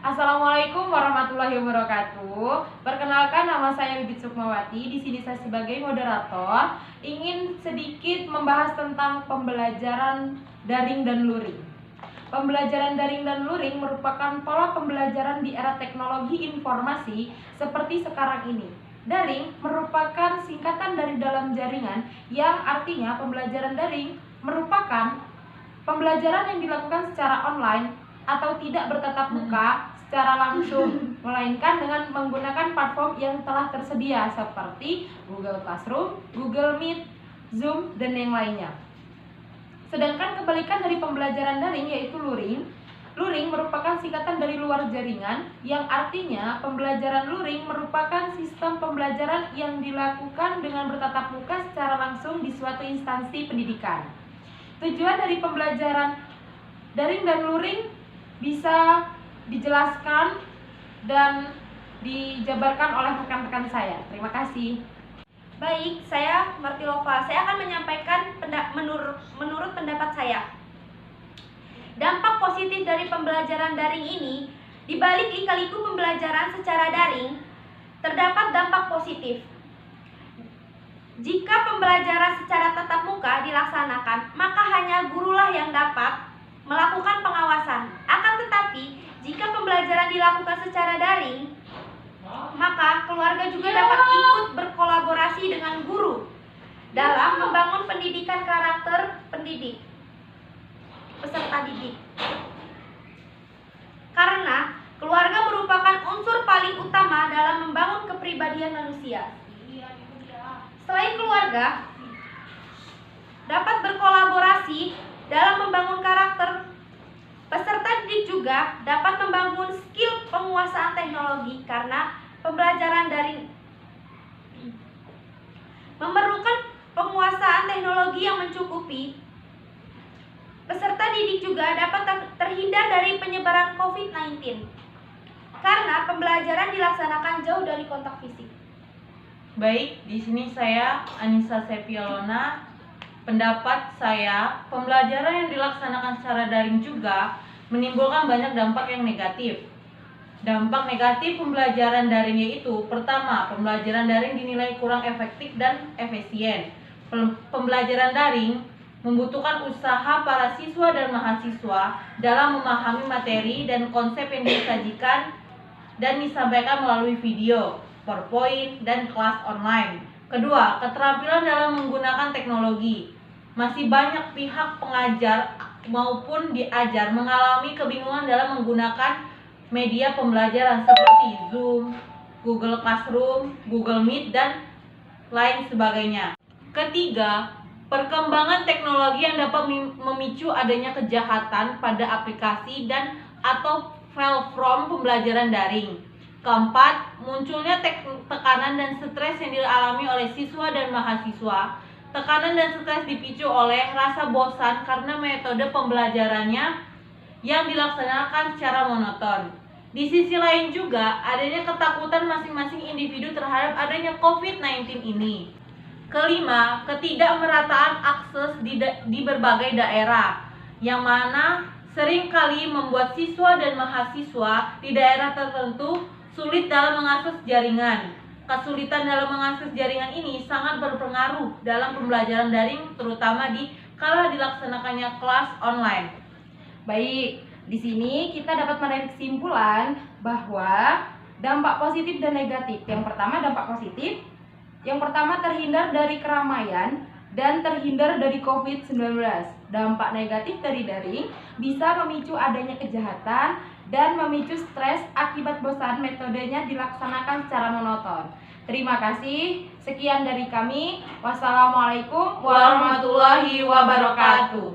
Assalamualaikum warahmatullahi wabarakatuh. Perkenalkan, nama saya Bibit Sukmawati. Di sini saya sebagai moderator ingin sedikit membahas tentang pembelajaran daring dan luring. Pembelajaran daring dan luring merupakan pola pembelajaran di era teknologi informasi seperti sekarang ini. Daring merupakan singkatan dari dalam jaringan, yang artinya pembelajaran daring merupakan pembelajaran yang dilakukan secara online atau tidak bertatap muka secara langsung, melainkan dengan menggunakan platform yang telah tersedia seperti Google Classroom, Google Meet, Zoom, dan yang lainnya. Sedangkan kebalikan dari pembelajaran daring yaitu luring. Luring merupakan singkatan dari luar jaringan, yang artinya pembelajaran luring merupakan sistem pembelajaran yang dilakukan dengan bertatap muka secara langsung di suatu instansi pendidikan. Tujuan dari pembelajaran daring dan luring bisa dijelaskan dan dijabarkan oleh rekan-rekan saya. Terima kasih. Baik, saya Martilova. Saya akan menyampaikan menurut pendapat saya. Dampak positif dari pembelajaran daring ini, di balik lika-liku pembelajaran secara daring, terdapat dampak positif. Jika pembelajaran secara tatap muka dilaksanakan, maka hanya gurulah yang dapat melakukan pengawasan. Akan tetapi, jika pembelajaran dilakukan secara daring, maka keluarga juga dapat ikut berkolaborasi dengan guru dalam membangun pendidikan karakter peserta didik. Karena keluarga merupakan unsur paling utama dalam membangun kepribadian manusia. Selain keluarga dapat berkolaborasi dalam membangun karakter, peserta didik juga dapat membangun skill penguasaan teknologi, karena pembelajaran daring memerlukan penguasaan teknologi yang mencukupi. Peserta didik juga dapat terhindar dari penyebaran COVID-19 karena pembelajaran dilaksanakan jauh dari kontak fisik. Baik, di sini saya Anissa Sepiolona. Pendapat saya, pembelajaran yang dilaksanakan secara daring juga menimbulkan banyak dampak yang negatif. Dampak negatif pembelajaran daring yaitu: pertama, pembelajaran daring dinilai kurang efektif dan efisien. Pembelajaran daring membutuhkan usaha para siswa dan mahasiswa dalam memahami materi dan konsep yang disajikan dan disampaikan melalui video, PowerPoint, dan kelas online. Kedua, keterampilan dalam menggunakan teknologi. Masih banyak pihak pengajar maupun diajar mengalami kebingungan dalam menggunakan media pembelajaran seperti Zoom, Google Classroom, Google Meet, dan lain sebagainya. Ketiga, perkembangan teknologi yang dapat memicu adanya kejahatan pada aplikasi dan atau file from pembelajaran daring. Keempat, munculnya tekanan dan stres yang dialami oleh siswa dan mahasiswa. Tekanan dan stres dipicu oleh rasa bosan karena metode pembelajarannya yang dilaksanakan secara monoton. Di sisi lain juga, adanya ketakutan masing-masing individu terhadap adanya COVID-19 ini. Kelima, ketidakmerataan akses di berbagai daerah, yang mana seringkali membuat siswa dan mahasiswa di daerah tertentu sulit dalam mengakses jaringan. Kesulitan dalam mengakses jaringan ini sangat berpengaruh dalam pembelajaran daring, terutama di kala dilaksanakannya kelas online. Baik, di sini kita dapat menarik kesimpulan bahwa dampak positif dan negatif. Yang pertama, dampak positif. Yang pertama, terhindar dari keramaian dan terhindar dari COVID-19. Dampak negatif dari daring bisa memicu adanya kejahatan dan memicu stres akibat bosan metodenya dilaksanakan secara monoton. Terima kasih. Sekian dari kami. Wassalamualaikum warahmatullahi wabarakatuh.